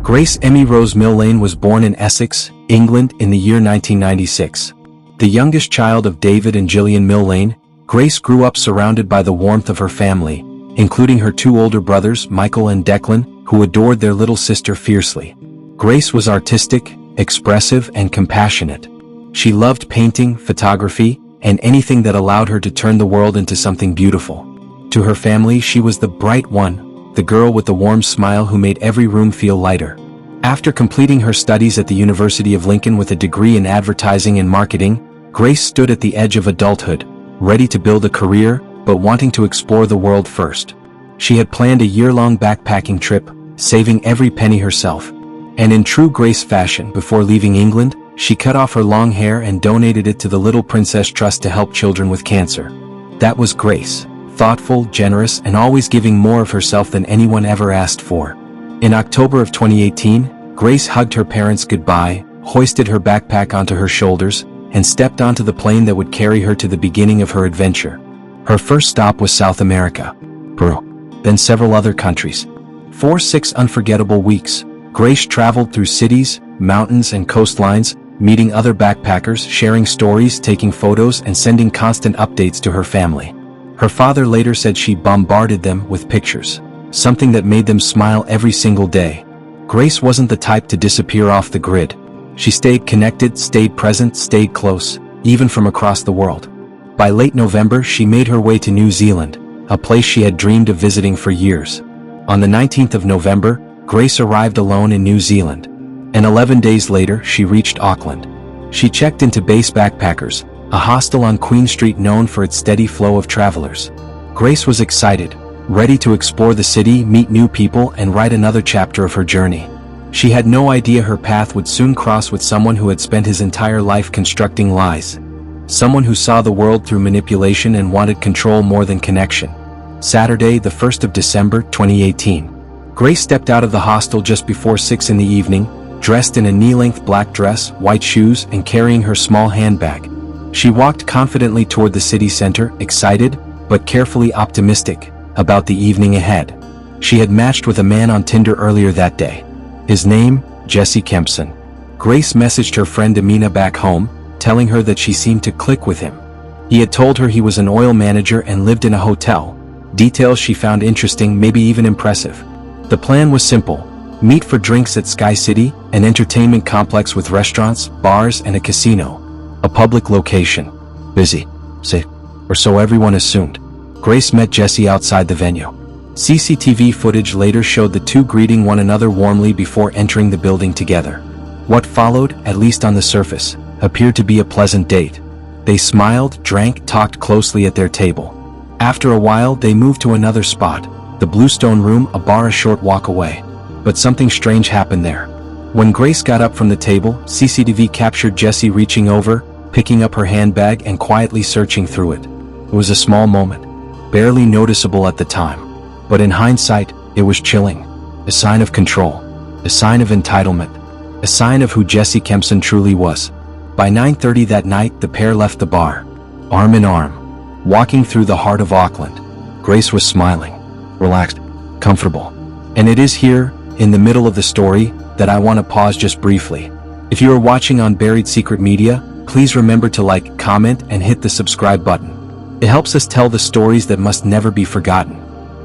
Grace Emmie Rose Millane was born in Essex, England in the year 1996. The youngest child of David and Gillian Millane, Grace grew up surrounded by the warmth of her family, including her two older brothers, Michael and Declan, who adored their little sister fiercely. Grace was artistic, expressive, and compassionate. She loved painting, photography, and anything that allowed her to turn the world into something beautiful. To her family, she was the bright one, the girl with the warm smile who made every room feel lighter. After completing her studies at the University of Lincoln with a degree in advertising and marketing, Grace stood at the edge of adulthood, ready to build a career, but wanting to explore the world first. She had planned a year-long backpacking trip, saving every penny herself. And in true Grace fashion, before leaving England, she cut off her long hair and donated it to the Little Princess Trust to help children with cancer. That was Grace, thoughtful, generous, and always giving more of herself than anyone ever asked for. In October of 2018, Grace hugged her parents goodbye, hoisted her backpack onto her shoulders, and stepped onto the plane that would carry her to the beginning of her adventure. Her first stop was South America, Peru, then several other countries. For 6 unforgettable weeks, Grace traveled through cities, mountains, and coastlines, meeting other backpackers, sharing stories, taking photos, and sending constant updates to her family. Her father later said she bombarded them with pictures, something that made them smile every single day. Grace wasn't the type to disappear off the grid. She stayed connected, stayed present, stayed close, even from across the world. By late November, she made her way to New Zealand, a place she had dreamed of visiting for years. On the 19th of November, Grace arrived alone in New Zealand. And 11 days later, she reached Auckland. She checked into Base Backpackers, a hostel on Queen Street known for its steady flow of travelers. Grace was excited, ready to explore the city, meet new people, and write another chapter of her journey. She had no idea her path would soon cross with someone who had spent his entire life constructing lies. Someone who saw the world through manipulation and wanted control more than connection. Saturday, the 1st of December, 2018. Grace stepped out of the hostel just before 6 in the evening, dressed in a knee-length black dress, white shoes, and carrying her small handbag. She walked confidently toward the city center, excited, but carefully optimistic about the evening ahead. She had matched with a man on Tinder earlier that day. His name, Jesse Kempson. Grace messaged her friend Amina back home, telling her that she seemed to click with him. He had told her he was an oil manager and lived in a hotel, details she found interesting, maybe even impressive. The plan was simple: meet for drinks at Sky City, an entertainment complex with restaurants, bars, and a casino. A public location. Busy, say, or so everyone assumed. Grace met Jesse outside the venue. CCTV footage later showed the two greeting one another warmly before entering the building together. What followed, at least on the surface, appeared to be a pleasant date. They smiled, drank, talked closely at their table. After a while, they moved to another spot, the Bluestone Room, a bar a short walk away. But something strange happened there. When Grace got up from the table, CCTV captured Jesse reaching over, picking up her handbag and quietly searching through it. It was a small moment, barely noticeable at the time. But in hindsight, it was chilling. A sign of control. A sign of entitlement. A sign of who Jesse Kempson truly was. By 9:30 that night, the pair left the bar, arm in arm, walking through the heart of Auckland. Grace was smiling, relaxed, comfortable. And it is here, in the middle of the story, that I want to pause just briefly. If you are watching on Buried Secret Media, please remember to like, comment, and hit the subscribe button. It helps us tell the stories that must never be forgotten,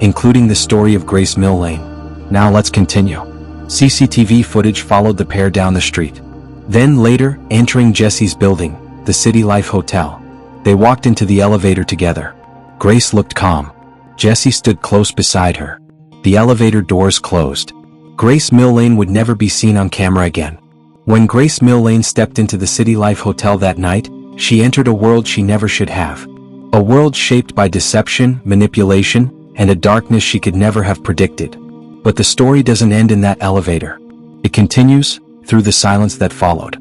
including the story of Grace Millane. Now let's continue. CCTV footage followed the pair down the street. Then later, entering Jesse's building, the City Life Hotel. They walked into the elevator together. Grace looked calm. Jesse stood close beside her. The elevator doors closed. Grace Millane would never be seen on camera again. When Grace Millane stepped into the City Life Hotel that night, she entered a world she never should have. A world shaped by deception, manipulation, and a darkness she could never have predicted. But the story doesn't end in that elevator. It continues, through the silence that followed.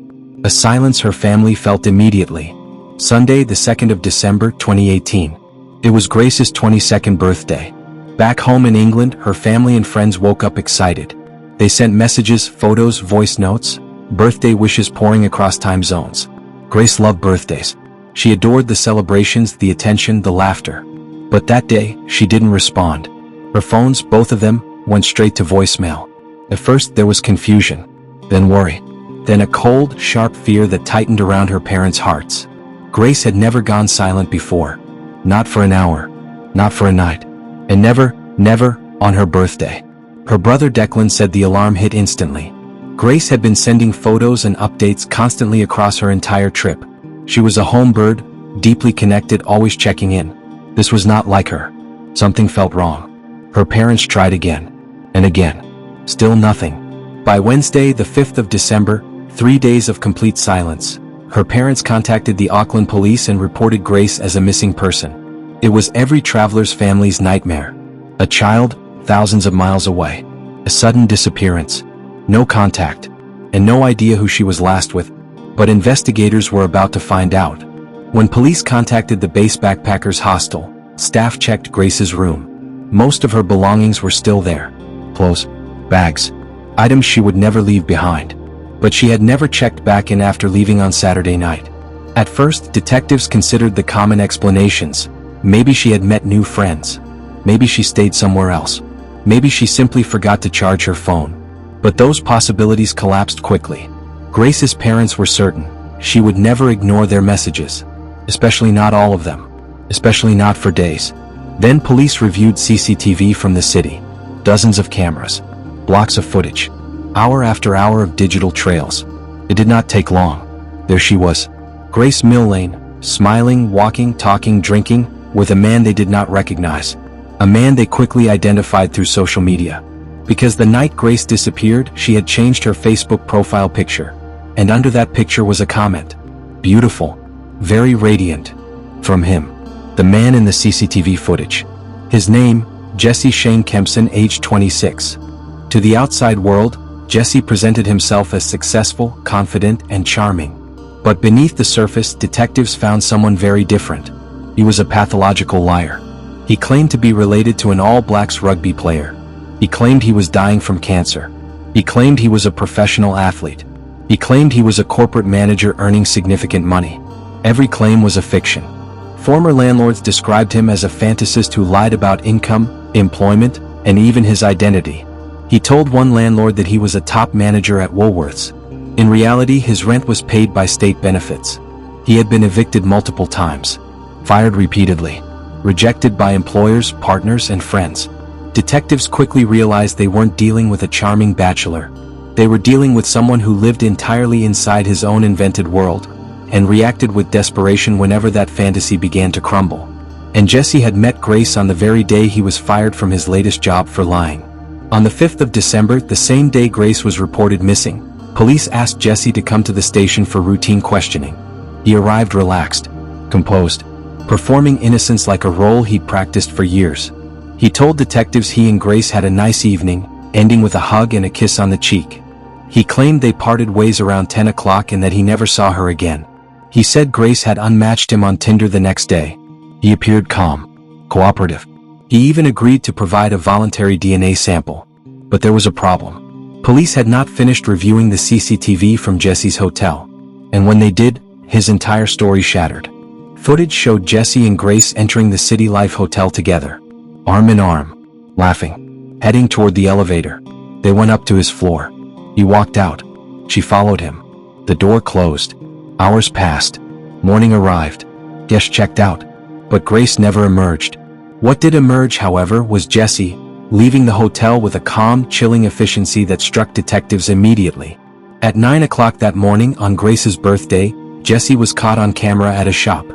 A silence her family felt immediately. Sunday, the 2nd of December, 2018. It was Grace's 22nd birthday. Back home in England, her family and friends woke up excited. They sent messages, photos, voice notes, birthday wishes pouring across time zones. Grace loved birthdays. She adored the celebrations, the attention, the laughter. But that day, she didn't respond. Her phones, both of them, went straight to voicemail. At first there was confusion, then worry, then a cold, sharp fear that tightened around her parents' hearts. Grace had never gone silent before. Not for an hour, not for a night, and never on her birthday. Her brother Declan said the alarm hit instantly. Grace had been sending photos and updates constantly across her entire trip. She was a home bird, deeply connected, always checking in. This was not like her. Something felt wrong. Her parents tried again and again. Still nothing. By Wednesday, the 5th of December, 3 days of complete silence, her parents contacted the Auckland police and reported Grace as a missing person. It was every traveler's family's nightmare. A child, thousands of miles away. A sudden disappearance. No contact. And no idea who she was last with. But investigators were about to find out. When police contacted the base backpackers hostel, staff checked Grace's room. Most of her belongings were still there. Clothes, bags, items she would never leave behind. But she had never checked back in after leaving on Saturday night. At first, detectives considered the common explanations. Maybe she had met new friends. Maybe she stayed somewhere else. Maybe she simply forgot to charge her phone. But those possibilities collapsed quickly. Grace's parents were certain she would never ignore their messages. Especially not all of them. Especially not for days. Then police reviewed CCTV from the city. Dozens of cameras. Blocks of footage. Hour after hour of digital trails. It did not take long. There she was. Grace Millane, smiling, walking, talking, drinking, with a man they did not recognize. A man they quickly identified through social media. Because the night Grace disappeared, she had changed her Facebook profile picture. And under that picture was a comment. Beautiful. Very radiant. From him. The man in the CCTV footage. His name, Jesse Shane Kempson, age 26. To the outside world, Jesse presented himself as successful, confident, and charming. But beneath the surface, detectives found someone very different. He was a pathological liar. He claimed to be related to an All Blacks rugby player. He claimed he was dying from cancer. He claimed he was a professional athlete. He claimed he was a corporate manager earning significant money. Every claim was a fiction. Former landlords described him as a fantasist who lied about income, employment, and even his identity. He told one landlord that he was a top manager at Woolworths. In reality, his rent was paid by state benefits. He had been evicted multiple times, fired repeatedly, rejected by employers, partners, and friends. Detectives quickly realized they weren't dealing with a charming bachelor. They were dealing with someone who lived entirely inside his own invented world, and reacted with desperation whenever that fantasy began to crumble. And Jesse had met Grace on the very day he was fired from his latest job for lying. On the 5th of December, the same day Grace was reported missing, police asked Jesse to come to the station for routine questioning. He arrived relaxed, composed, performing innocence like a role he'd practiced for years. He told detectives he and Grace had a nice evening, ending with a hug and a kiss on the cheek. He claimed they parted ways around 10 o'clock and that he never saw her again. He said Grace had unmatched him on Tinder the next day. He appeared calm, cooperative. He even agreed to provide a voluntary DNA sample. But there was a problem. Police had not finished reviewing the CCTV from Jesse's hotel. And when they did, his entire story shattered. Footage showed Jesse and Grace entering the City Life Hotel together. Arm in arm. Laughing. Heading toward the elevator. They went up to his floor. He walked out. She followed him. The door closed. Hours passed. Morning arrived. Guests checked out. But Grace never emerged. What did emerge, however, was Jesse, leaving the hotel with a calm, chilling efficiency that struck detectives immediately. At 9 o'clock that morning on Grace's birthday, Jesse was caught on camera at a shop,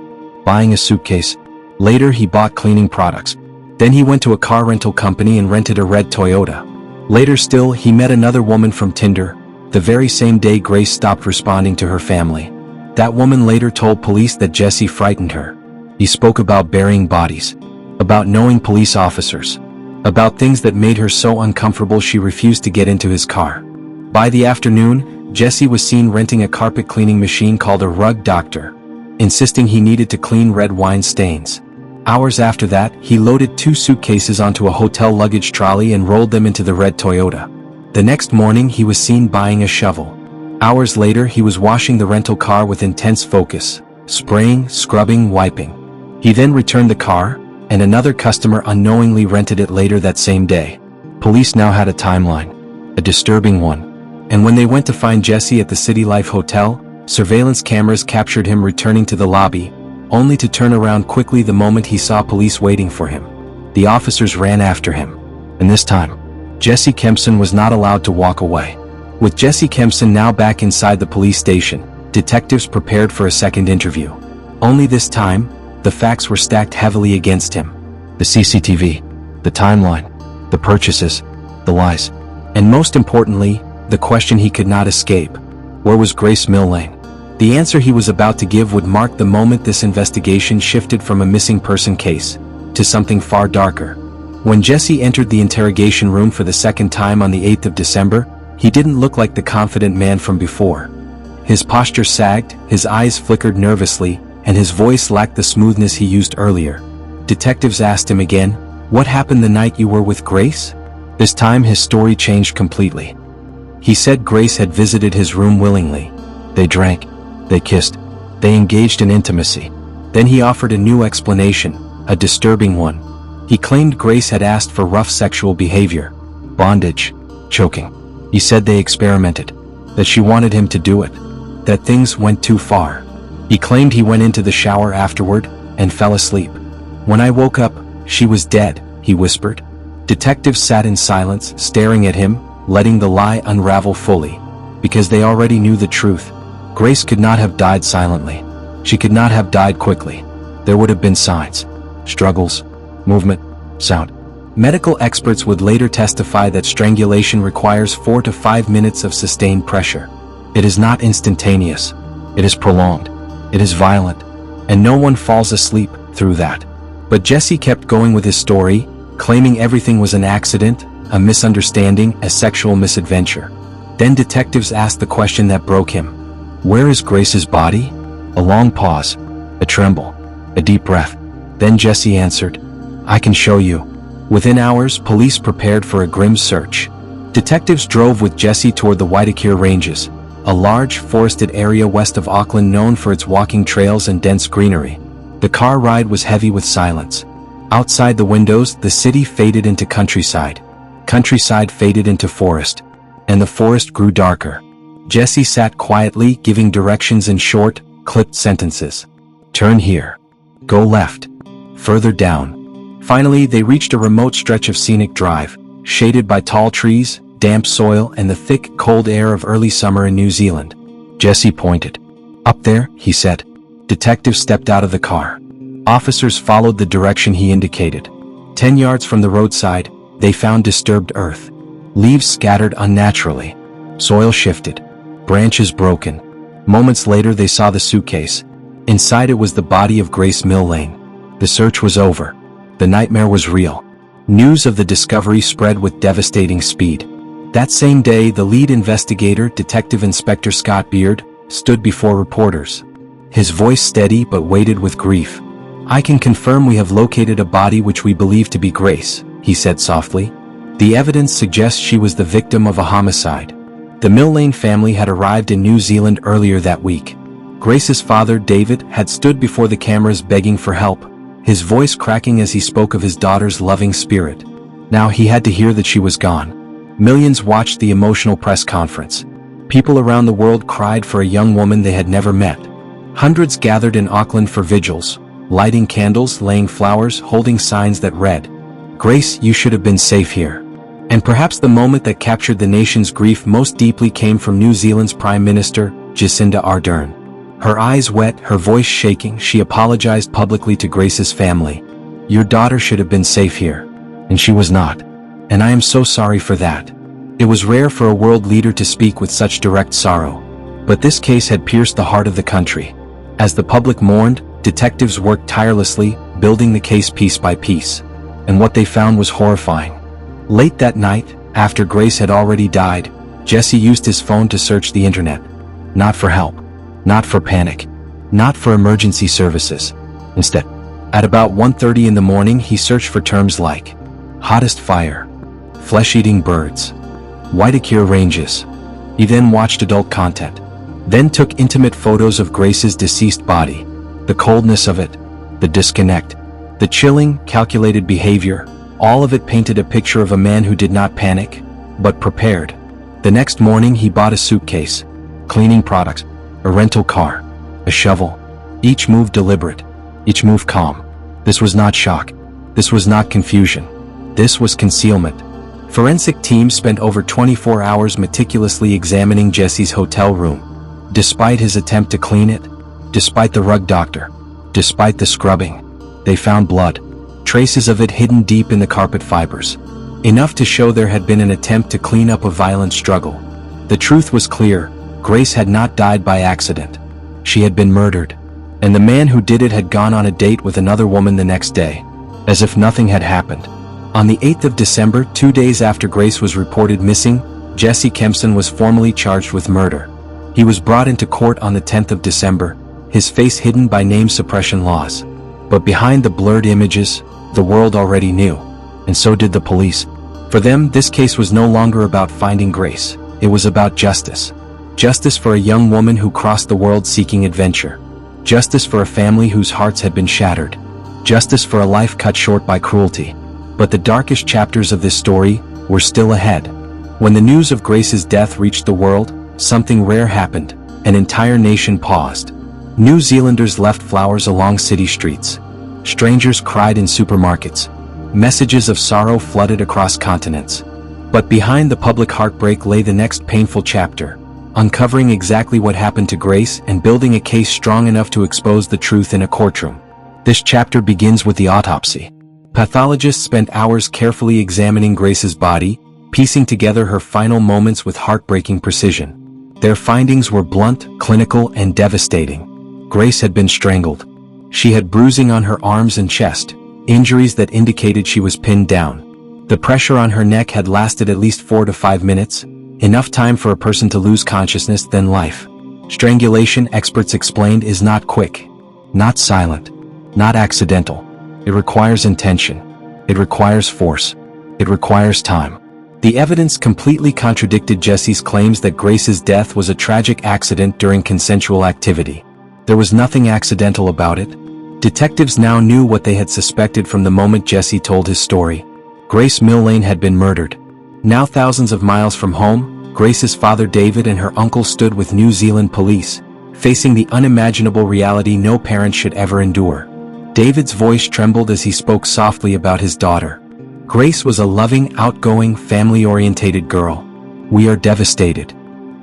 buying a suitcase. Later he bought cleaning products. Then he went to a car rental company and rented a red Toyota. Later still, he met another woman from Tinder, the very same day Grace stopped responding to her family. That woman later told police that Jesse frightened her. He spoke about burying bodies, about knowing police officers, about things that made her so uncomfortable she refused to get into his car. By the afternoon, Jesse was seen renting a carpet cleaning machine called a rug doctor, insisting he needed to clean red wine stains. Hours after that, he loaded 2 suitcases onto a hotel luggage trolley and rolled them into the red Toyota. The next morning, he was seen buying a shovel. Hours later, he was washing the rental car with intense focus, spraying, scrubbing, wiping. He then returned the car, and another customer unknowingly rented it later that same day. Police now had a timeline. a disturbing one. And when they went to find Jesse at the City Life Hotel, surveillance cameras captured him returning to the lobby, only to turn around quickly the moment he saw police waiting for him. The officers ran after him. And this time, Jesse Kempson was not allowed to walk away. With Jesse Kempson now back inside the police station, detectives prepared for a second interview. Only this time, the facts were stacked heavily against him. The CCTV, the timeline, the purchases, the lies, and most importantly, the question he could not escape. Where was Grace Millane? The answer he was about to give would mark the moment this investigation shifted from a missing person case to something far darker. When Jesse entered the interrogation room for the second time on the 8th of December, he didn't look like the confident man from before. His posture sagged, his eyes flickered nervously, and his voice lacked the smoothness he used earlier. Detectives asked him again, "What happened the night you were with Grace?" This time his story changed completely. He said Grace had visited his room willingly. They drank, they kissed, they engaged in intimacy. Then he offered a new explanation, a disturbing one. He claimed Grace had asked for rough sexual behavior, bondage, choking. He said they experimented, that she wanted him to do it, that things went too far. He claimed he went into the shower afterward and fell asleep. "When I woke up, she was dead," he whispered. Detectives sat in silence, staring at him, letting the lie unravel fully, because they already knew the truth. Grace could not have died silently. She could not have died quickly. There would have been signs, struggles, movement, sound. Medical experts would later testify that strangulation requires 4 to 5 minutes of sustained pressure. It is not instantaneous. It is prolonged. It is violent. And no one falls asleep through that. But Jesse kept going with his story, claiming everything was an accident, a misunderstanding, a sexual misadventure. Then detectives asked the question that broke him. "Where is Grace's body?" A long pause, a tremble, a deep breath. Then Jesse answered, "I can show you." Within hours, police prepared for a grim search. Detectives drove with Jesse toward the Waitakere Ranges, a large, forested area west of Auckland known for its walking trails and dense greenery. The car ride was heavy with silence. Outside the windows, the city faded into countryside. Countryside faded into forest. And the forest grew darker. Jesse sat quietly, giving directions in short, clipped sentences. "Turn here. Go left. Further down." Finally, they reached a remote stretch of scenic drive, shaded by tall trees, damp soil, and the thick, cold air of early summer in New Zealand. Jesse pointed. "Up there," he said. Detectives stepped out of the car. Officers followed the direction he indicated. 10 yards from the roadside, they found disturbed earth. Leaves scattered unnaturally. Soil shifted. Branches broken. Moments later they saw the suitcase. Inside it was the body of Grace Millane. The search was over. The nightmare was real. News of the discovery spread with devastating speed. That same day, the lead investigator, Detective Inspector Scott Beard, stood before reporters. His voice steady but weighted with grief. "I can confirm we have located a body which we believe to be Grace," he said softly. "The evidence suggests she was the victim of a homicide." The Millane family had arrived in New Zealand earlier that week. Grace's father, David, had stood before the cameras begging for help, his voice cracking as he spoke of his daughter's loving spirit. Now he had to hear that she was gone. Millions watched the emotional press conference. People around the world cried for a young woman they had never met. Hundreds gathered in Auckland for vigils, lighting candles, laying flowers, holding signs that read, "Grace, you should have been safe here." And perhaps the moment that captured the nation's grief most deeply came from New Zealand's Prime Minister, Jacinda Ardern. Her eyes wet, her voice shaking, she apologized publicly to Grace's family. "Your daughter should have been safe here. And she was not. And I am so sorry for that." It was rare for a world leader to speak with such direct sorrow. But this case had pierced the heart of the country. As the public mourned, detectives worked tirelessly, building the case piece by piece. And what they found was horrifying. Late that night, after Grace had already died, Jesse used his phone to search the internet. Not for help. Not for panic. Not for emergency services. Instead, at about 1:30 in the morning, he searched for terms like hottest fire, flesh-eating birds, Waitakere Ranges. He then watched adult content. Then took intimate photos of Grace's deceased body. The coldness of it, the disconnect, the chilling, calculated behavior, all of it painted a picture of a man who did not panic, but prepared. The next morning he bought a suitcase, cleaning products, a rental car, a shovel. Each move deliberate, each move calm. This was not shock. This was not confusion. This was concealment. Forensic teams spent over 24 hours meticulously examining Jesse's hotel room. Despite his attempt to clean it, despite the rug doctor, despite the scrubbing, they found blood, traces of it hidden deep in the carpet fibers. Enough to show there had been an attempt to clean up a violent struggle. The truth was clear. Grace had not died by accident. She had been murdered. And the man who did it had gone on a date with another woman the next day, as if nothing had happened. On the 8th of December, 2 days after Grace was reported missing, Jesse Kempson was formally charged with murder. He was brought into court on the 10th of December, his face hidden by name suppression laws. But behind the blurred images, the world already knew, and so did the police. For them, this case was no longer about finding Grace. It was about justice. Justice for a young woman who crossed the world seeking adventure. Justice for a family whose hearts had been shattered. Justice for a life cut short by cruelty. But the darkest chapters of this story were still ahead. When the news of Grace's death reached the world, something rare happened. An entire nation paused. New Zealanders left flowers along city streets. Strangers cried in supermarkets. Messages of sorrow flooded across continents. But behind the public heartbreak lay the next painful chapter, uncovering exactly what happened to Grace and building a case strong enough to expose the truth in a courtroom. This chapter begins with the autopsy. Pathologists spent hours carefully examining Grace's body, piecing together her final moments with heartbreaking precision. Their findings were blunt, clinical, and devastating. Grace had been strangled. She had bruising on her arms and chest, injuries that indicated she was pinned down. The pressure on her neck had lasted at least 4 to 5 minutes, enough time for a person to lose consciousness, then life. Strangulation, experts explained, is not quick, not silent, not accidental. It requires intention. It requires force. It requires time. The evidence completely contradicted Jesse's claims that Grace's death was a tragic accident during consensual activity. There was nothing accidental about it. Detectives now knew what they had suspected from the moment Jesse told his story. Grace Millane had been murdered. Now thousands of miles from home, Grace's father David and her uncle stood with New Zealand police, facing the unimaginable reality no parent should ever endure. David's voice trembled as he spoke softly about his daughter. Grace was a loving, outgoing, family-orientated girl. "We are devastated."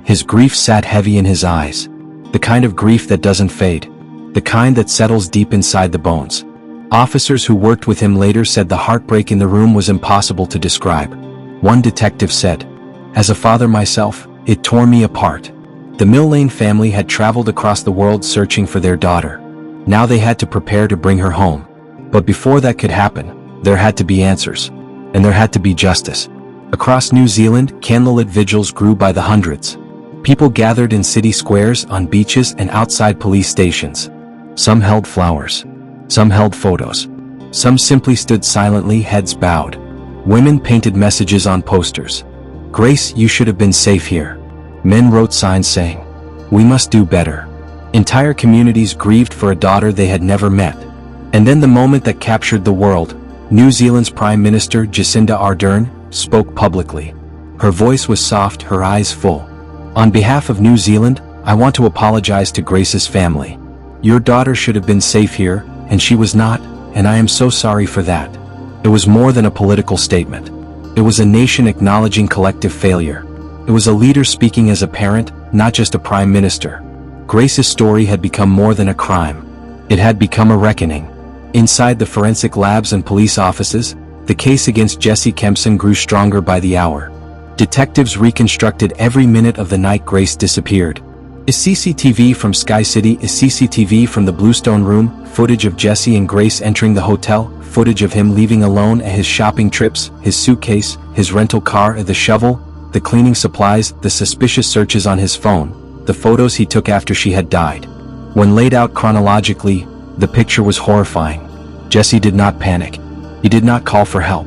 His grief sat heavy in his eyes. The kind of grief that doesn't fade. The kind that settles deep inside the bones. Officers who worked with him later said the heartbreak in the room was impossible to describe. One detective said, "As a father myself, it tore me apart." The Millane family had traveled across the world searching for their daughter. Now they had to prepare to bring her home. But before that could happen, there had to be answers. And there had to be justice. Across New Zealand, candlelit vigils grew by the hundreds. People gathered in city squares, on beaches, and outside police stations. Some held flowers. Some held photos. Some simply stood silently, heads bowed. Women painted messages on posters. "Grace, you should have been safe here." Men wrote signs saying, "We must do better." Entire communities grieved for a daughter they had never met. And then the moment that captured the world, New Zealand's Prime Minister Jacinda Ardern spoke publicly. Her voice was soft, her eyes full. "On behalf of New Zealand, I want to apologize to Grace's family. Your daughter should have been safe here, and she was not, and I am so sorry for that." It was more than a political statement. It was a nation acknowledging collective failure. It was a leader speaking as a parent, not just a prime minister. Grace's story had become more than a crime. It had become a reckoning. Inside the forensic labs and police offices, the case against Jesse Kempson grew stronger by the hour. Detectives reconstructed every minute of the night Grace disappeared. Is CCTV from Sky City? Is CCTV from the Bluestone Room? Footage of Jesse and Grace entering the hotel? Footage of him leaving alone at his shopping trips, his suitcase, his rental car, the shovel, the cleaning supplies, the suspicious searches on his phone, the photos he took after she had died. When laid out chronologically, the picture was horrifying. Jesse did not panic. He did not call for help.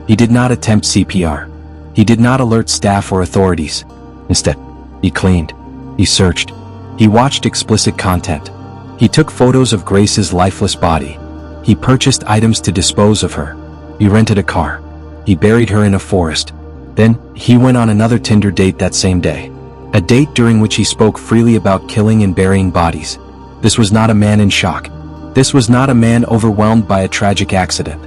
He did not attempt CPR. He did not alert staff or authorities. Instead, he cleaned. He searched. He watched explicit content. He took photos of Grace's lifeless body. He purchased items to dispose of her. He rented a car. He buried her in a forest. Then, he went on another Tinder date that same day. A date during which he spoke freely about killing and burying bodies. This was not a man in shock. This was not a man overwhelmed by a tragic accident.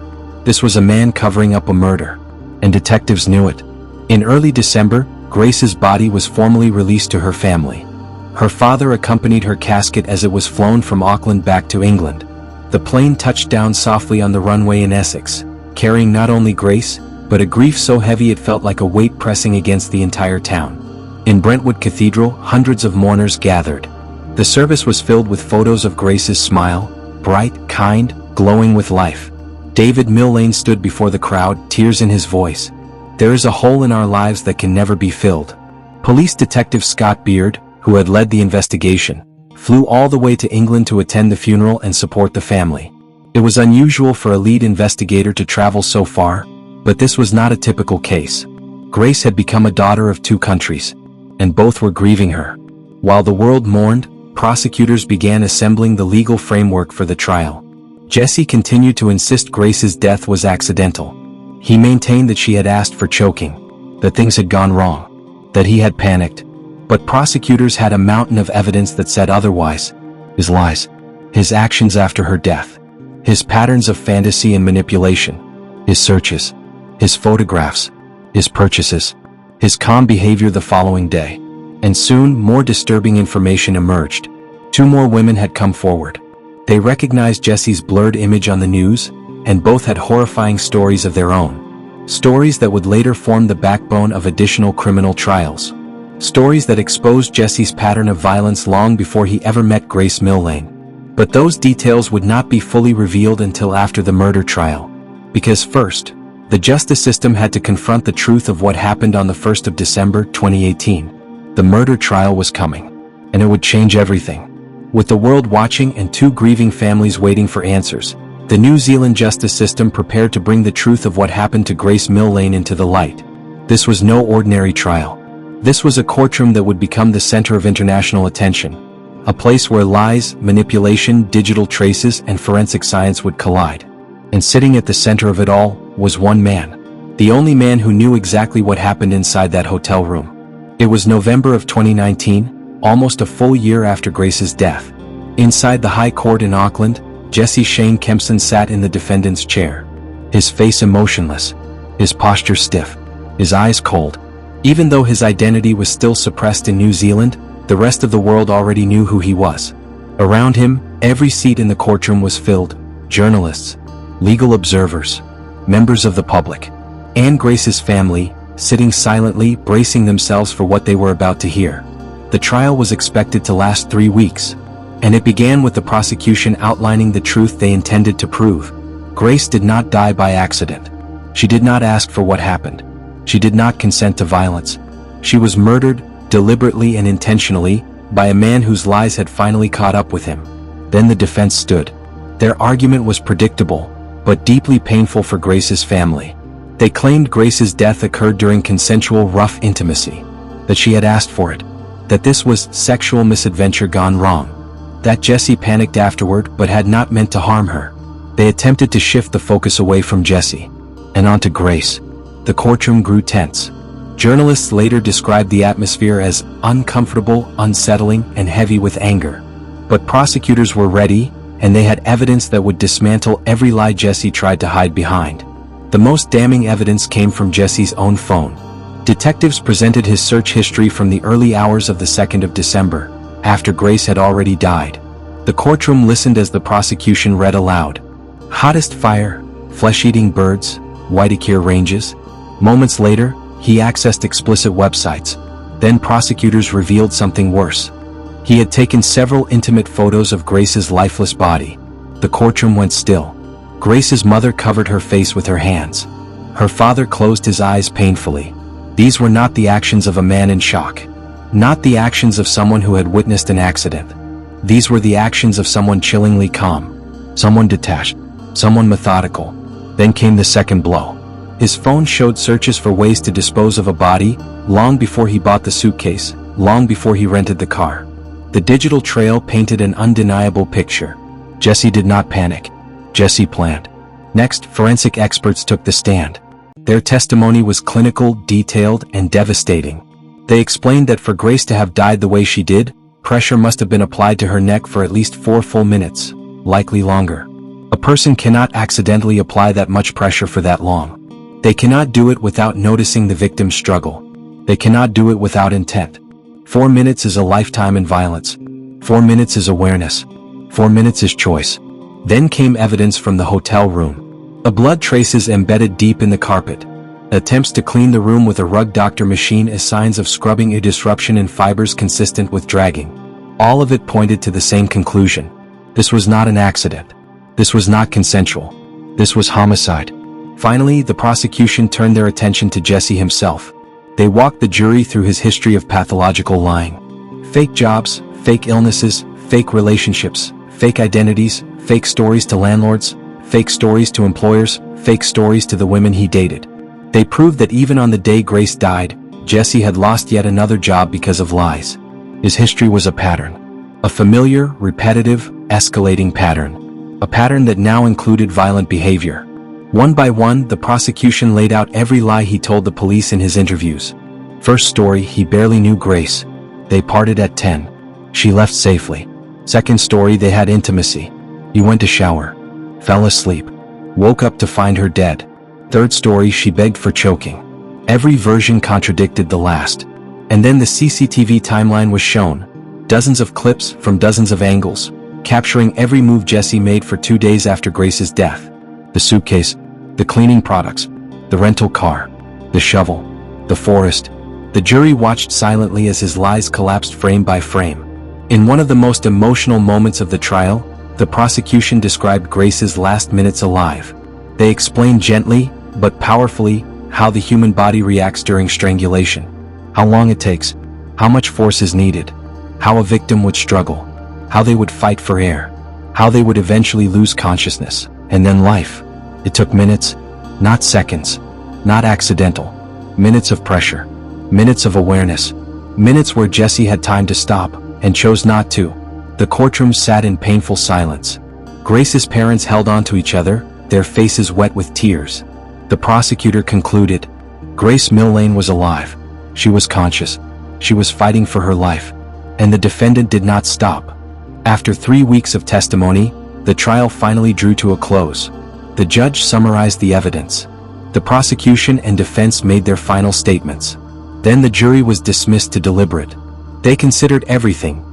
This was a man covering up a murder. And detectives knew it. In early December, Grace's body was formally released to her family. Her father accompanied her casket as it was flown from Auckland back to England. The plane touched down softly on the runway in Essex, carrying not only Grace, but a grief so heavy it felt like a weight pressing against the entire town. In Brentwood Cathedral, hundreds of mourners gathered. The service was filled with photos of Grace's smile, bright, kind, glowing with life. David Millane stood before the crowd, tears in his voice. There is a hole in our lives that can never be filled. Police Detective Scott Beard, who had led the investigation, flew all the way to England to attend the funeral and support the family. It was unusual for a lead investigator to travel so far, but this was not a typical case. Grace had become a daughter of two countries, and both were grieving her. While the world mourned, prosecutors began assembling the legal framework for the trial. Jesse continued to insist Grace's death was accidental. He maintained that she had asked for choking, that things had gone wrong, that he had panicked. But prosecutors had a mountain of evidence that said otherwise. His lies, his actions after her death, his patterns of fantasy and manipulation, his searches, his photographs, his purchases, his calm behavior the following day. And soon, more disturbing information emerged. Two more women had come forward. They recognized Jesse's blurred image on the news, and both had horrifying stories of their own. Stories that would later form the backbone of additional criminal trials. Stories that exposed Jesse's pattern of violence long before he ever met Grace Millane. But those details would not be fully revealed until after the murder trial. Because first, the justice system had to confront the truth of what happened on the 1st of December, 2018. The murder trial was coming, and it would change everything. With the world watching and two grieving families waiting for answers, the New Zealand justice system prepared to bring the truth of what happened to Grace Millane into the light. This was no ordinary trial. This was a courtroom that would become the center of international attention. A place where lies, manipulation, digital traces, and forensic science would collide. And sitting at the center of it all was one man. The only man who knew exactly what happened inside that hotel room. It was November of 2019, almost a full year after Grace's death. Inside the High Court in Auckland, Jesse Shane Kempson sat in the defendant's chair. His face emotionless, his posture stiff, his eyes cold. Even though his identity was still suppressed in New Zealand, the rest of the world already knew who he was. Around him, every seat in the courtroom was filled. Journalists, legal observers, members of the public, and Grace's family, sitting silently, bracing themselves for what they were about to hear. The trial was expected to last 3 weeks, and it began with the prosecution outlining the truth they intended to prove. Grace did not die by accident. She did not ask for what happened. She did not consent to violence. She was murdered, deliberately and intentionally, by a man whose lies had finally caught up with him. Then the defense stood. Their argument was predictable, but deeply painful for Grace's family. They claimed Grace's death occurred during consensual rough intimacy, that she had asked for it, that this was sexual misadventure gone wrong, that Jesse panicked afterward but had not meant to harm her. They attempted to shift the focus away from Jesse and onto Grace. The courtroom grew tense. Journalists later described the atmosphere as uncomfortable, unsettling, and heavy with anger. But prosecutors were ready, and they had evidence that would dismantle every lie Jesse tried to hide behind. The most damning evidence came from Jesse's own phone. Detectives presented his search history from the early hours of the 2nd of December, after Grace had already died. The courtroom listened as the prosecution read aloud. Hottest fire, flesh-eating birds, Waitakere ranges. Moments later, he accessed explicit websites. Then prosecutors revealed something worse. He had taken several intimate photos of Grace's lifeless body. The courtroom went still. Grace's mother covered her face with her hands. Her father closed his eyes painfully. These were not the actions of a man in shock. Not the actions of someone who had witnessed an accident. These were the actions of someone chillingly calm. Someone detached. Someone methodical. Then came the second blow. His phone showed searches for ways to dispose of a body, long before he bought the suitcase, long before he rented the car. The digital trail painted an undeniable picture. Jesse did not panic. Jesse planned. Next, forensic experts took the stand. Their testimony was clinical, detailed, and devastating. They explained that for Grace to have died the way she did, pressure must have been applied to her neck for at least 4 full minutes, likely longer. A person cannot accidentally apply that much pressure for that long. They cannot do it without noticing the victim's struggle. They cannot do it without intent. 4 minutes is a lifetime in violence. 4 minutes is awareness. 4 minutes is choice. Then came evidence from the hotel room. Blood traces embedded deep in the carpet. Attempts to clean the room with a rug doctor machine as signs of scrubbing, a disruption in fibers consistent with dragging. All of it pointed to the same conclusion. This was not an accident. This was not consensual. This was homicide. Finally, the prosecution turned their attention to Jesse himself. They walked the jury through his history of pathological lying. Fake jobs, fake illnesses, fake relationships, fake identities, fake stories to landlords, fake stories to employers, fake stories to the women he dated. They proved that even on the day Grace died, Jesse had lost yet another job because of lies. His history was a pattern. A familiar, repetitive, escalating pattern. A pattern that now included violent behavior. One by one, the prosecution laid out every lie he told the police in his interviews. First story, he barely knew Grace. They parted at 10. She left safely. Second story, they had intimacy. He went to shower. Fell asleep. Woke up to find her dead. Third story, she begged for choking. Every version contradicted the last. And then the CCTV timeline was shown. Dozens of clips from dozens of angles, capturing every move Jesse made for 2 days after Grace's death. The suitcase, the cleaning products, the rental car, the shovel, the forest. The jury watched silently as his lies collapsed frame by frame. In one of the most emotional moments of the trial, the prosecution described Grace's last minutes alive. They explained gently, but powerfully, how the human body reacts during strangulation. How long it takes, how much force is needed, how a victim would struggle, how they would fight for air, how they would eventually lose consciousness, and then life. It took minutes, not seconds, not accidental. Minutes of pressure, minutes of awareness, minutes where Jesse had time to stop, and chose not to. The courtroom sat in painful silence. Grace's parents held on to each other, their faces wet with tears. The prosecutor concluded, Grace Millane was alive. She was conscious. She was fighting for her life. And the defendant did not stop. After 3 weeks of testimony, the trial finally drew to a close. The judge summarized the evidence. The prosecution and defense made their final statements. Then the jury was dismissed to deliberate. They considered everything.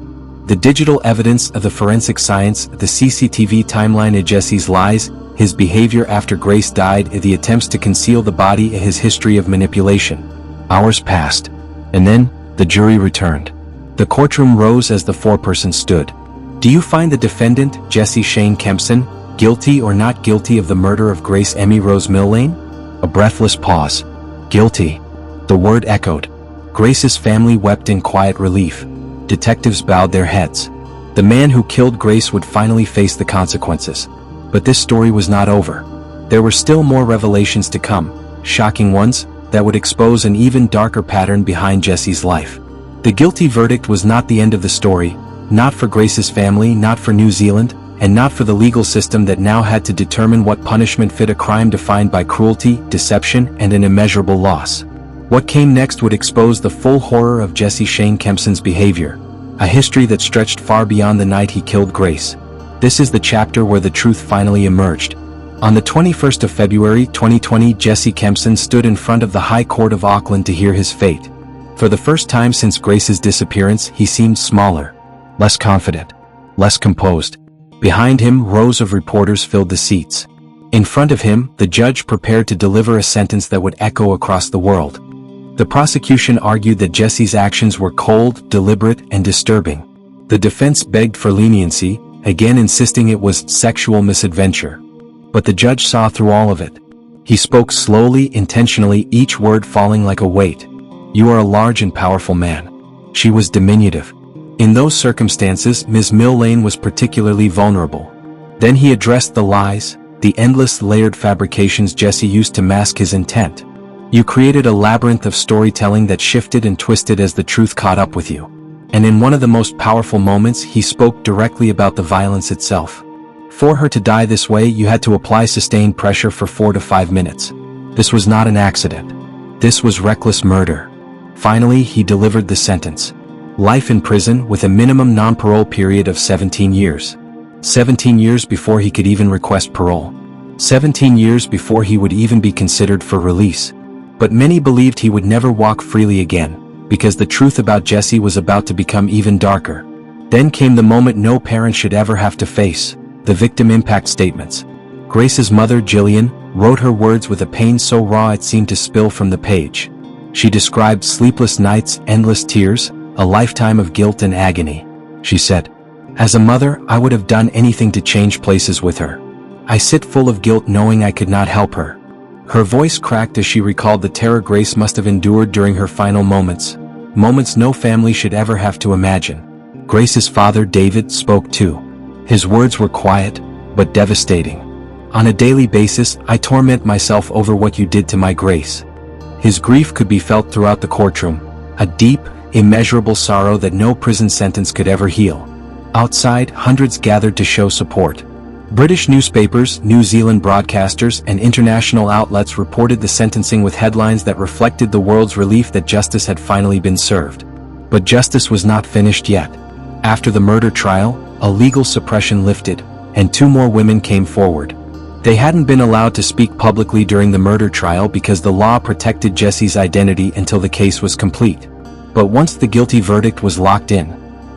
The digital evidence of the forensic science, the CCTV timeline of Jesse's lies, his behavior after Grace died, the attempts to conceal the body, his history of manipulation. Hours passed. And then, the jury returned. The courtroom rose as the foreperson stood. Do you find the defendant, Jesse Shane Kempson, guilty or not guilty of the murder of Grace Emmie Rose Millane? A breathless pause. Guilty. The word echoed. Grace's family wept in quiet relief. Detectives bowed their heads. The man who killed Grace would finally face the consequences. But this story was not over. There were still more revelations to come, shocking ones, that would expose an even darker pattern behind Jesse's life. The guilty verdict was not the end of the story, not for Grace's family, not for New Zealand, and not for the legal system that now had to determine what punishment fit a crime defined by cruelty, deception, and an immeasurable loss. What came next would expose the full horror of Jesse Shane Kempson's behavior, a history that stretched far beyond the night he killed Grace. This is the chapter where the truth finally emerged. On the 21st of February 2020, Jesse Kempson stood in front of the High Court of Auckland to hear his fate. For the first time since Grace's disappearance, he seemed smaller, less confident, less composed. Behind him, rows of reporters filled the seats. In front of him, the judge prepared to deliver a sentence that would echo across the world. The prosecution argued that Jesse's actions were cold, deliberate, and disturbing. The defense begged for leniency, again insisting it was sexual misadventure. But the judge saw through all of it. He spoke slowly, intentionally, each word falling like a weight. You are a large and powerful man. She was diminutive. In those circumstances, Ms. Millane was particularly vulnerable. Then he addressed the lies, the endless layered fabrications Jesse used to mask his intent. You created a labyrinth of storytelling that shifted and twisted as the truth caught up with you. And in one of the most powerful moments, he spoke directly about the violence itself. For her to die this way, you had to apply sustained pressure for 4 to 5 minutes. This was not an accident. This was reckless murder. Finally, he delivered the sentence. Life in prison with a minimum non-parole period of 17 years. 17 years before he could even request parole. 17 years before he would even be considered for release. But many believed he would never walk freely again, because the truth about Jesse was about to become even darker. Then came the moment no parent should ever have to face, the victim impact statements. Grace's mother, Jillian, wrote her words with a pain so raw it seemed to spill from the page. She described sleepless nights, endless tears, a lifetime of guilt and agony. She said, "As a mother, I would have done anything to change places with her. I sit full of guilt knowing I could not help her." Her voice cracked as she recalled the terror Grace must have endured during her final moments. Moments no family should ever have to imagine. Grace's father, David, spoke too. His words were quiet, but devastating. "On a daily basis, I torment myself over what you did to my Grace." His grief could be felt throughout the courtroom, a deep, immeasurable sorrow that no prison sentence could ever heal. Outside, hundreds gathered to show support. British newspapers, New Zealand broadcasters, and international outlets reported the sentencing with headlines that reflected the world's relief that justice had finally been served. But justice was not finished yet. After the murder trial, a legal suppression lifted, and 2 more women came forward. They hadn't been allowed to speak publicly during the murder trial because the law protected Jesse's identity until the case was complete. But once the guilty verdict was locked in,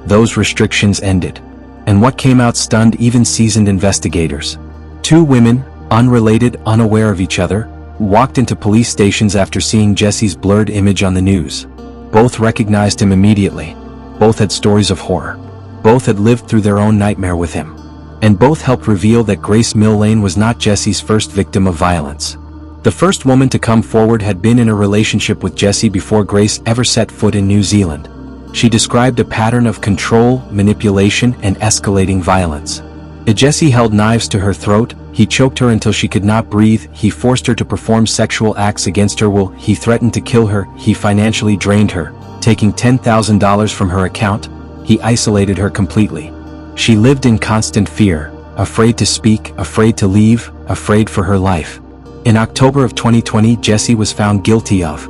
those restrictions ended. And what came out stunned even seasoned investigators. 2 women, unrelated, unaware of each other, walked into police stations after seeing Jesse's blurred image on the news. Both recognized him immediately. Both had stories of horror. Both had lived through their own nightmare with him. And both helped reveal that Grace Millane was not Jesse's first victim of violence. The first woman to come forward had been in a relationship with Jesse before Grace ever set foot in New Zealand. She described a pattern of control, manipulation, and escalating violence. Jesse held knives to her throat, he choked her until she could not breathe, he forced her to perform sexual acts against her will, he threatened to kill her, he financially drained her, taking $10,000 from her account, he isolated her completely. She lived in constant fear, afraid to speak, afraid to leave, afraid for her life. In October of 2020, Jesse was found guilty of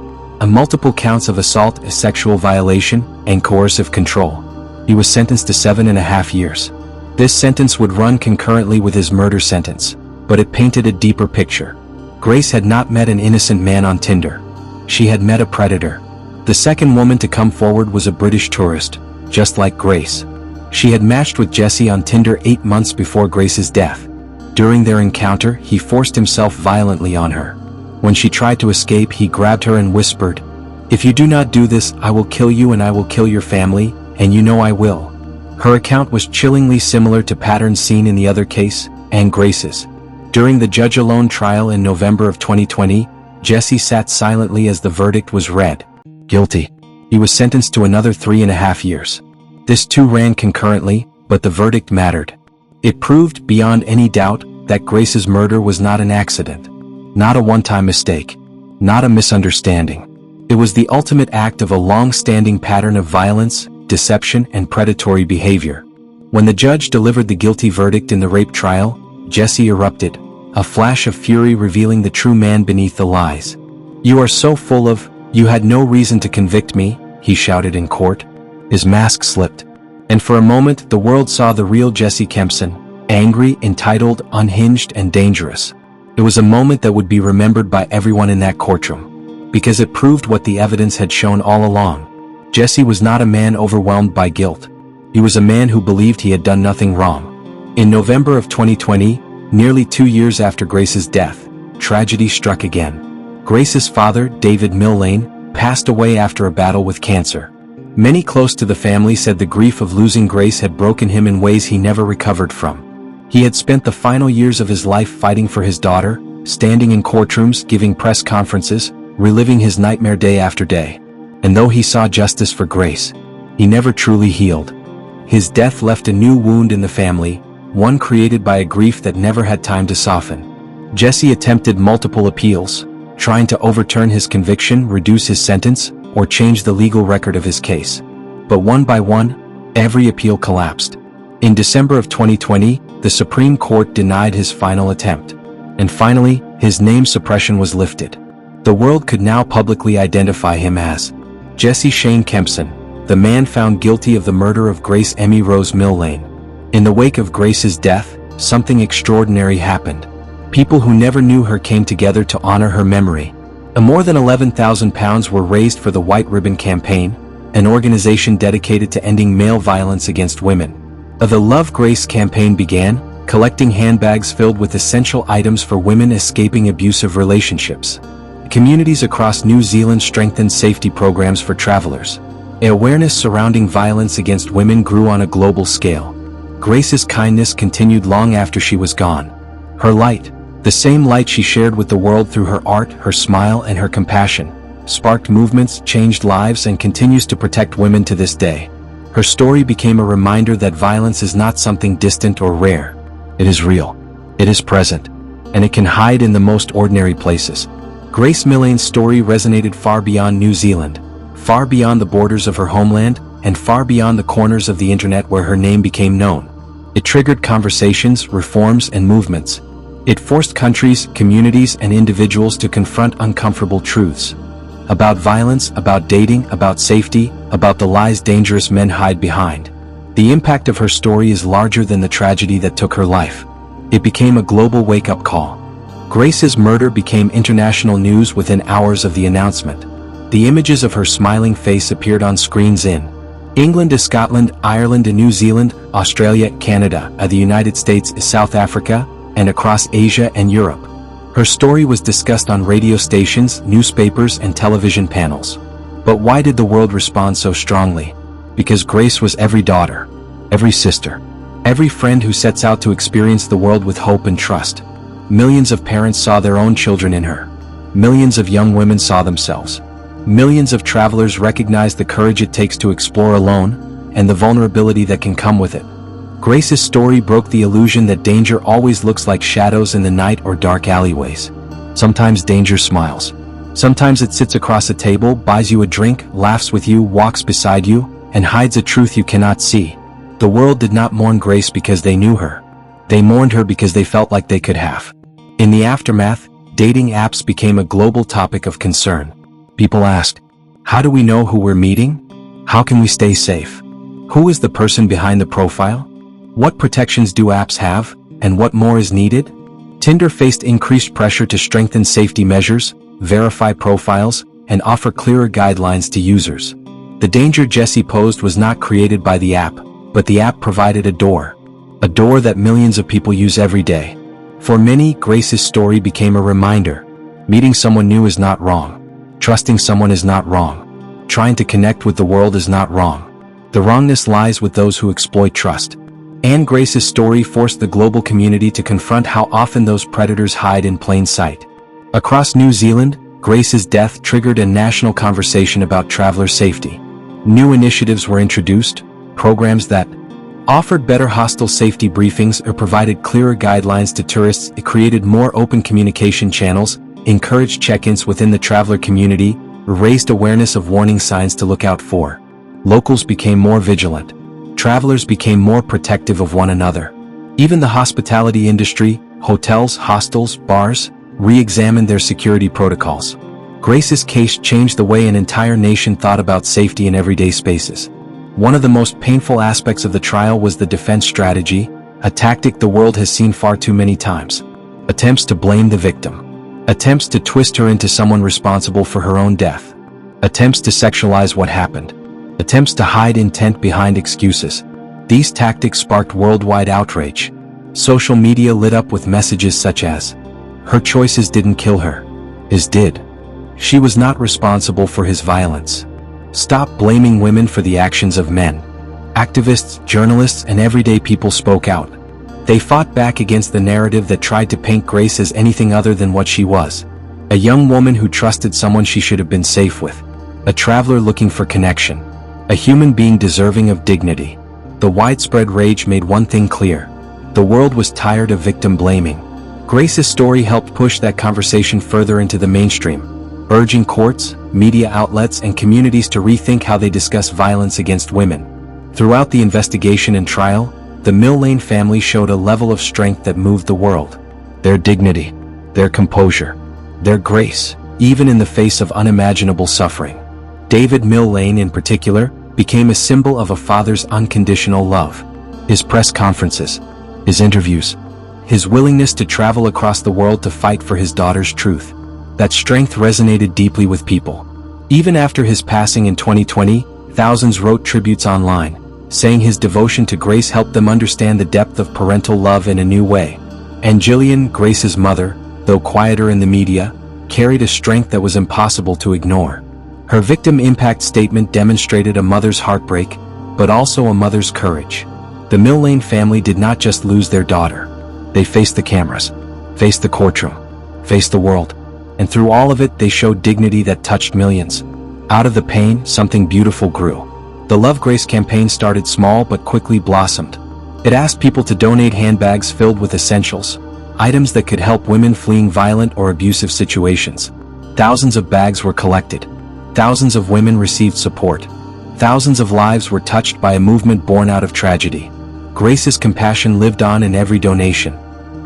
multiple counts of assault, sexual violation, and coercive control. He was sentenced to 7.5 years. This sentence would run concurrently with his murder sentence, but it painted a deeper picture. Grace had not met an innocent man on Tinder. She had met a predator. The second woman to come forward was a British tourist, just like Grace. She had matched with Jesse on Tinder 8 months before Grace's death. During their encounter, he forced himself violently on her. When she tried to escape, he grabbed her and whispered, "If you do not do this, I will kill you and I will kill your family, and you know I will." Her account was chillingly similar to patterns seen in the other case, and Grace's. During the judge-alone trial in November of 2020, Jesse sat silently as the verdict was read. Guilty. He was sentenced to another 3.5 years. This too ran concurrently, but the verdict mattered. It proved beyond any doubt that Grace's murder was not an accident. Not a one-time mistake. Not a misunderstanding. It was the ultimate act of a long-standing pattern of violence, deception, and predatory behavior. When the judge delivered the guilty verdict in the rape trial, Jesse erupted, a flash of fury revealing the true man beneath the lies. "You are so full of, you had no reason to convict me," he shouted in court. His mask slipped. And for a moment, the world saw the real Jesse Kempson, angry, entitled, unhinged, and dangerous. It was a moment that would be remembered by everyone in that courtroom, because it proved what the evidence had shown all along. Jesse was not a man overwhelmed by guilt. He was a man who believed he had done nothing wrong. In November of 2020, nearly 2 years after Grace's death, tragedy struck again. Grace's father, David Millane, passed away after a battle with cancer. Many close to the family said the grief of losing Grace had broken him in ways he never recovered from. He had spent the final years of his life fighting for his daughter, standing in courtrooms, giving press conferences, reliving his nightmare day after day. And though he saw justice for Grace, he never truly healed. His death left a new wound in the family, one created by a grief that never had time to soften. Jesse attempted multiple appeals, trying to overturn his conviction, reduce his sentence, or change the legal record of his case. But one by one, every appeal collapsed. In December of 2020, the Supreme Court denied his final attempt. And finally, his name suppression was lifted. The world could now publicly identify him as Jesse Shane Kempson, the man found guilty of the murder of Grace Emmie Rose Millane. In the wake of Grace's death, something extraordinary happened. People who never knew her came together to honor her memory. More than £11,000 were raised for the White Ribbon Campaign, an organization dedicated to ending male violence against women. The Love Grace campaign began, collecting handbags filled with essential items for women escaping abusive relationships. Communities across New Zealand strengthened safety programs for travelers. Awareness surrounding violence against women grew on a global scale. Grace's kindness continued long after she was gone. Her light, the same light she shared with the world through her art, her smile, and her compassion, sparked movements, changed lives, and continues to protect women to this day. Her story became a reminder that violence is not something distant or rare. It is real. It is present. And it can hide in the most ordinary places. Grace Millane's story resonated far beyond New Zealand, far beyond the borders of her homeland, and far beyond the corners of the internet where her name became known. It triggered conversations, reforms, and movements. It forced countries, communities, and individuals to confront uncomfortable truths. About violence, about dating, about safety, about the lies dangerous men hide behind. The impact of her story is larger than the tragedy that took her life. It became a global wake-up call. Grace's murder became international news within hours of the announcement. The images of her smiling face appeared on screens in England to Scotland, Ireland to New Zealand, Australia, Canada, the United States, South Africa, and across Asia and Europe. Her story was discussed on radio stations, newspapers, and television panels. But why did the world respond so strongly? Because Grace was every daughter, every sister, every friend who sets out to experience the world with hope and trust. Millions of parents saw their own children in her. Millions of young women saw themselves. Millions of travelers recognized the courage it takes to explore alone, and the vulnerability that can come with it. Grace's story broke the illusion that danger always looks like shadows in the night or dark alleyways. Sometimes danger smiles. Sometimes it sits across a table, buys you a drink, laughs with you, walks beside you, and hides a truth you cannot see. The world did not mourn Grace because they knew her. They mourned her because they felt like they could have. In the aftermath, dating apps became a global topic of concern. People asked, how do we know who we're meeting? How can we stay safe? Who is the person behind the profile? What protections do apps have, and what more is needed? Tinder faced increased pressure to strengthen safety measures, verify profiles, and offer clearer guidelines to users. The danger Jesse posed was not created by the app, but the app provided a door that millions of people use every day. For many, Grace's story became a reminder. Meeting someone new is not wrong. Trusting someone is not wrong. Trying to connect with the world is not wrong. The wrongness lies with those who exploit trust. And Grace's story forced the global community to confront how often those predators hide in plain sight. Across New Zealand, Grace's death triggered a national conversation about traveler safety. New initiatives were introduced, programs that offered better hostel safety briefings or provided clearer guidelines to tourists. It created more open communication channels, encouraged check-ins within the traveler community, raised awareness of warning signs to look out for. Locals became more vigilant. Travelers became more protective of one another. Even the hospitality industry, hotels, hostels, bars, re-examined their security protocols. Grace's case changed the way an entire nation thought about safety in everyday spaces. One of the most painful aspects of the trial was the defense strategy, a tactic the world has seen far too many times. Attempts to blame the victim. Attempts to twist her into someone responsible for her own death. Attempts to sexualize what happened. Attempts to hide intent behind excuses. These tactics sparked worldwide outrage. Social media lit up with messages such as, "Her choices didn't kill her. His did. She was not responsible for his violence. Stop blaming women for the actions of men." Activists, journalists, and everyday people spoke out. They fought back against the narrative that tried to paint Grace as anything other than what she was. A young woman who trusted someone she should have been safe with. A traveler looking for connection. A human being deserving of dignity. The widespread rage made one thing clear. The world was tired of victim blaming. Grace's story helped push that conversation further into the mainstream, urging courts, media outlets, and communities to rethink how they discuss violence against women. Throughout the investigation and trial, the Millane family showed a level of strength that moved the world. Their dignity, their composure, their grace, even in the face of unimaginable suffering. David Millane in particular became a symbol of a father's unconditional love. His press conferences, his interviews, his willingness to travel across the world to fight for his daughter's truth. That strength resonated deeply with people. Even after his passing in 2020, thousands wrote tributes online, saying his devotion to Grace helped them understand the depth of parental love in a new way. And Gillian, Grace's mother, though quieter in the media, carried a strength that was impossible to ignore. Her victim impact statement demonstrated a mother's heartbreak, but also a mother's courage. The Millane family did not just lose their daughter. They faced the cameras, faced the courtroom, faced the world, and through all of it they showed dignity that touched millions. Out of the pain, something beautiful grew. The Love Grace campaign started small but quickly blossomed. It asked people to donate handbags filled with essentials, items that could help women fleeing violent or abusive situations. Thousands of bags were collected. Thousands of women received support. Thousands of lives were touched by a movement born out of tragedy. Grace's compassion lived on in every donation.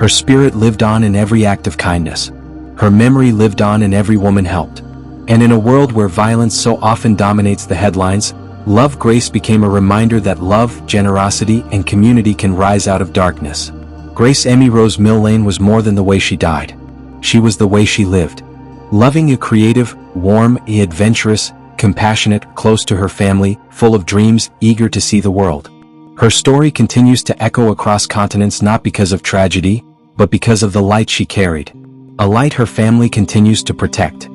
Her spirit lived on in every act of kindness. Her memory lived on in every woman helped. And in a world where violence so often dominates the headlines, Love Grace became a reminder that love, generosity, and community can rise out of darkness. Grace Emmie Rose Millane was more than the way she died. She was the way she lived. Loving and creative, warm, adventurous, compassionate, close to her family, full of dreams, eager to see the world. Her story continues to echo across continents not because of tragedy, but because of the light she carried. A light her family continues to protect.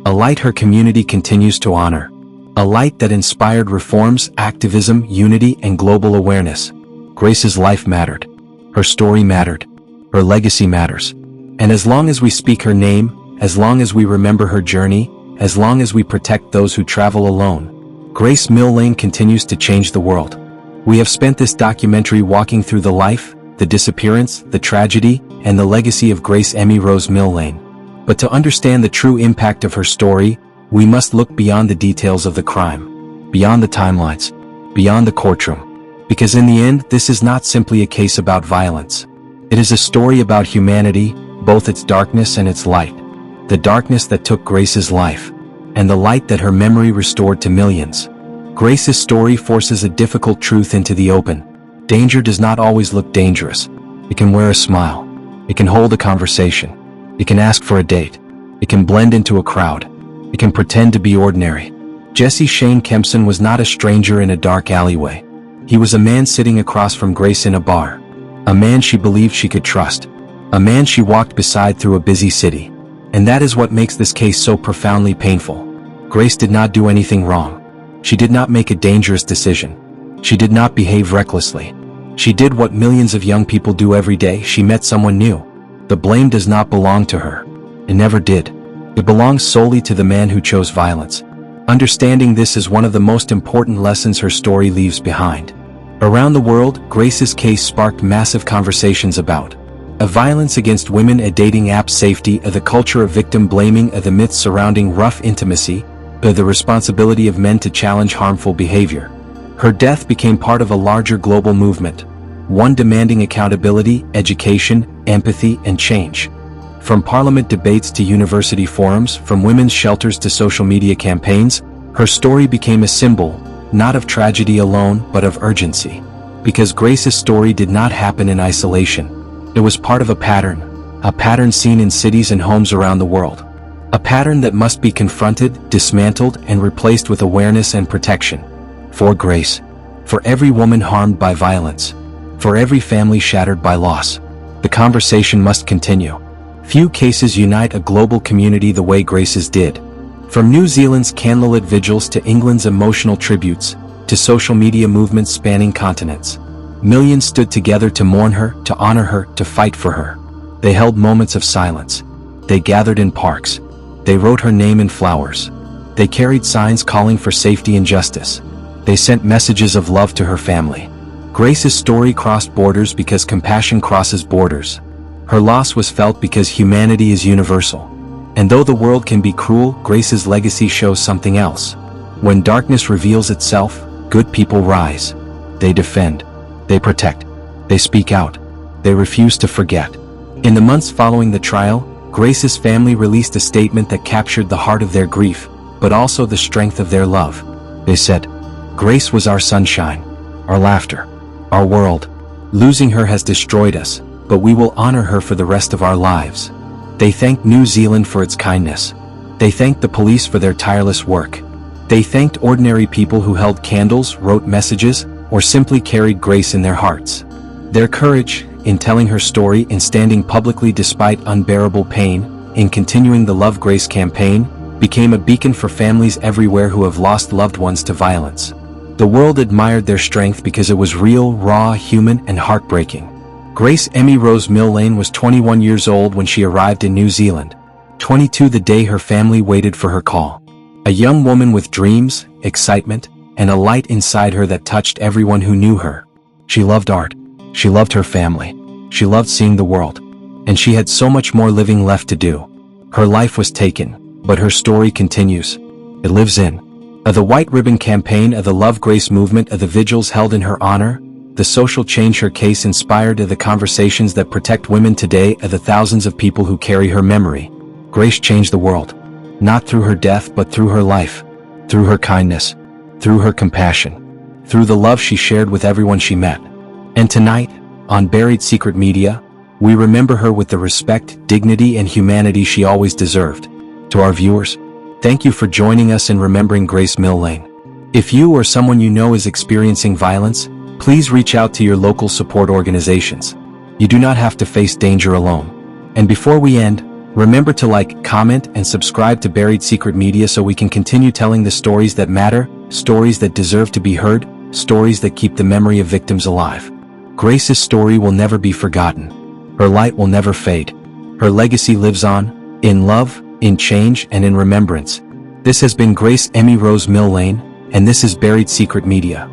A light her community continues to honor. A light that inspired reforms, activism, unity, and global awareness. Grace's life mattered. Her story mattered. Her legacy matters. And as long as we speak her name, as long as we remember her journey, as long as we protect those who travel alone, Grace Millane continues to change the world. We have spent this documentary walking through the life, the disappearance, the tragedy, and the legacy of Grace Emmie Rose Millane. But to understand the true impact of her story, we must look beyond the details of the crime, beyond the timelines, beyond the courtroom. Because in the end, this is not simply a case about violence. It is a story about humanity, both its darkness and its light. The darkness that took Grace's life, and the light that her memory restored to millions. Grace's story forces a difficult truth into the open. Danger does not always look dangerous. It can wear a smile. It can hold a conversation. It can ask for a date. It can blend into a crowd. It can pretend to be ordinary. Jesse Shane Kempson was not a stranger in a dark alleyway. He was a man sitting across from Grace in a bar. A man she believed she could trust. A man she walked beside through a busy city. And that is what makes this case so profoundly painful. Grace did not do anything wrong. She did not make a dangerous decision. She did not behave recklessly. She did what millions of young people do every day. She met someone new. The blame does not belong to her. It never did. It belongs solely to the man who chose violence. Understanding this is one of the most important lessons her story leaves behind. Around the world, Grace's case sparked massive conversations about violence against women, dating app safety, the culture of victim blaming, the myths surrounding rough intimacy, the responsibility of men to challenge harmful behavior. Her death became part of a larger global movement, one demanding accountability, education, empathy, and change. From parliament debates to university forums, from women's shelters to social media campaigns, her story became a symbol, not of tragedy alone, but of urgency. Because Grace's story did not happen in isolation. It was part of a pattern seen in cities and homes around the world. A pattern that must be confronted, dismantled, and replaced with awareness and protection. For Grace. For every woman harmed by violence. For every family shattered by loss. The conversation must continue. Few cases unite a global community the way Grace's did. From New Zealand's candlelit vigils to England's emotional tributes, to social media movements spanning continents. Millions stood together to mourn her, to honor her, to fight for her. They held moments of silence. They gathered in parks. They wrote her name in flowers. They carried signs calling for safety and justice. They sent messages of love to her family. Grace's story crossed borders because compassion crosses borders. Her loss was felt because humanity is universal. And though the world can be cruel, Grace's legacy shows something else. When darkness reveals itself, good people rise. They defend. They protect. They speak out. They refuse to forget. In the months following the trial, Grace's family released a statement that captured the heart of their grief, but also the strength of their love. They said, "Grace was our sunshine, our laughter, our world. Losing her has destroyed us, but we will honor her for the rest of our lives." They thanked New Zealand for its kindness. They thanked the police for their tireless work. They thanked ordinary people who held candles, wrote messages, or simply carried Grace in their hearts. Their courage, in telling her story, in standing publicly despite unbearable pain, in continuing the Love Grace campaign, became a beacon for families everywhere who have lost loved ones to violence. The world admired their strength because it was real, raw, human, and heartbreaking. Grace Emmie Rose Millane was 21 years old when she arrived in New Zealand, 22 the day her family waited for her call. A young woman with dreams, excitement, and a light inside her that touched everyone who knew her. She loved art. She loved her family. She loved seeing the world. And she had so much more living left to do. Her life was taken, but her story continues. It lives in the White Ribbon Campaign, of the Love Grace movement, of the vigils held in her honor, the social change her case inspired, of the conversations that protect women today, of the thousands of people who carry her memory. Grace changed the world. Not through her death, but through her life. Through her kindness. Through her compassion. Through the love she shared with everyone she met. And tonight, on Buried Secret Media, we remember her with the respect, dignity, and humanity she always deserved. To our viewers, thank you for joining us in remembering Grace Millane. If you or someone you know is experiencing violence, please reach out to your local support organizations. You do not have to face danger alone. And before we end, remember to like, comment, and subscribe to Buried Secret Media so we can continue telling the stories that matter, stories that deserve to be heard, stories that keep the memory of victims alive. Grace's story will never be forgotten. Her light will never fade. Her legacy lives on, in love, in change, and in remembrance. This has been Grace Emmie Rose Millane, and this is Buried Secret Media.